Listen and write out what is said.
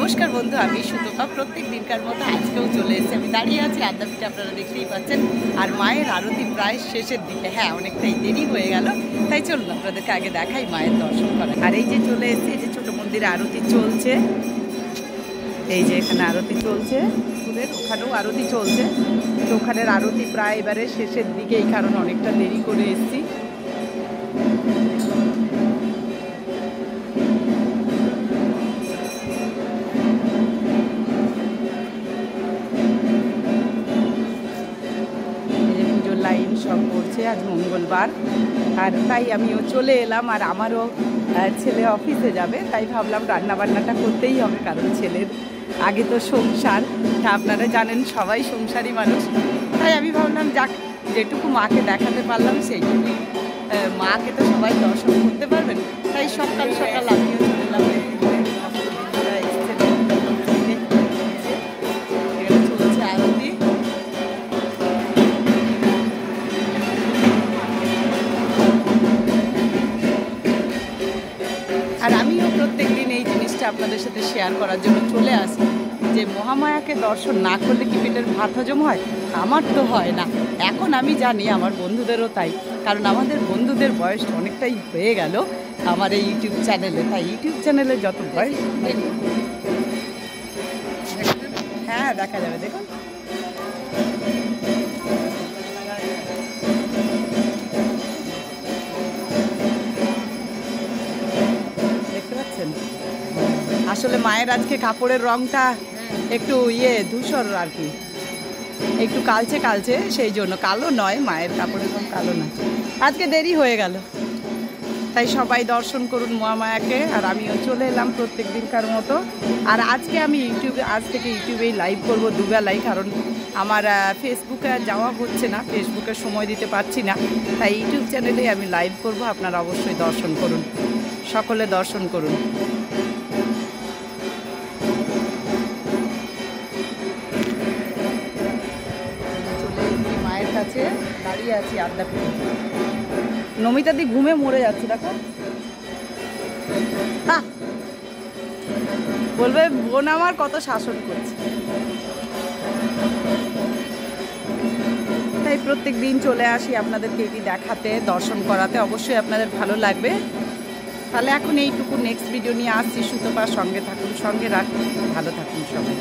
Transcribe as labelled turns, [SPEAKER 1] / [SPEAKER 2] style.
[SPEAKER 1] নমস্কার বন্ধু, আমি সুতপা। প্রত্যেক দিনকার মতো আজকেও চলে এসেছি। আমি দাঁড়িয়ে আছি আদ্যাপীঠে, আপনারা দেখতেই পাচ্ছেন। আর মায়ের আরতি প্রায় শেষের দিকে, হ্যাঁ অনেকটাই দেরি হয়ে গেল, তাই চলুন আপনাদেরকে আগে দেখাই মায়ের দর্শন করা। আর এই যে চলে এসেছি, এই যে ছোট মন্দিরে আরতি চলছে, এই যে এখানে আরতি চলছে, ফুলের ওখানেও আরতি চলছে। তো ওখানের আরতি প্রায় এবারে শেষের দিকে, এই কারণে অনেকটা দেরি করে এসেছি। লাইন সব করছে, আজ মঙ্গলবার, আর তাই আমিও চলে এলাম। আর আমারও ছেলে অফিসে যাবে, তাই ভাবলাম রান্নাবান্নাটা করতেই হবে, কারণ ছেলের আগে তো সংসার, আপনারা জানেন সবাই সংসারী মানুষ। তাই আমি ভাবলাম যাক, যেটুকু মাকে দেখাতে পারলাম সেইটুকু, মাকে তো সবাই দর্শন করতে পারবেন, তাই সকাল সকাল আমিও চলে এলাম। চলছে আরতি, আর আমিও প্রত্যেক দিন এই জিনিসটা আপনাদের সাথে শেয়ার করার জন্য চলে আসি যে মহামায়াকে দর্শন না করলে কি পেটের ভাত হজম হয়? আমার তো হয় না। এখন আমি জানি আমার বন্ধুদেরও তাই, কারণ আমাদের বন্ধুদের বয়স অনেকটাই হয়ে গেল আমার এই ইউটিউব চ্যানেলে। তাই ইউটিউব চ্যানেলে যত বয়স, হ্যাঁ দেখা যাবে, দেখুন আসলে মায়ের আজকে কাপড়ের রংটা একটু ধূসর আর কি, একটু কালচে কালচে, সেই জন্য। কালো নয়, মায়ের কাপড়ের রং কালো নয়। আজকে দেরি হয়ে গেল, তাই সবাই দর্শন করুন মহামায়াকে। আর আমিও চলে এলাম প্রত্যেক দিনকার মতো। আর আজকে আমি আজ থেকে ইউটিউবেই লাইভ করব দুবেলাই, কারণ আমার ফেসবুকে যাওয়া হচ্ছে না, ফেসবুকে সময় দিতে পারছি না, তাই ইউটিউব চ্যানেলেই আমি লাইভ করব। আপনারা অবশ্যই দর্শন করুন, সকলে দর্শন করুন। মায়ের কাছে দাঁড়িয়ে আছি আদ্যাপীঠে। নমিতাদি ঘুমে মরে যাচ্ছে, দেখো, বলবে বোন আমার কত শাসন করছে। তাই প্রত্যেক দিন চলে আসি আপনাদেরকে এটি দেখাতে, দর্শন করাতে। অবশ্যই আপনাদের ভালো লাগবে। তাহলে এখন এইটুকু, নেক্সট ভিডিও নিয়ে আসছি। সুতপার সঙ্গে থাকুন, সঙ্গে রাখুন, ভালো থাকুন সবাই।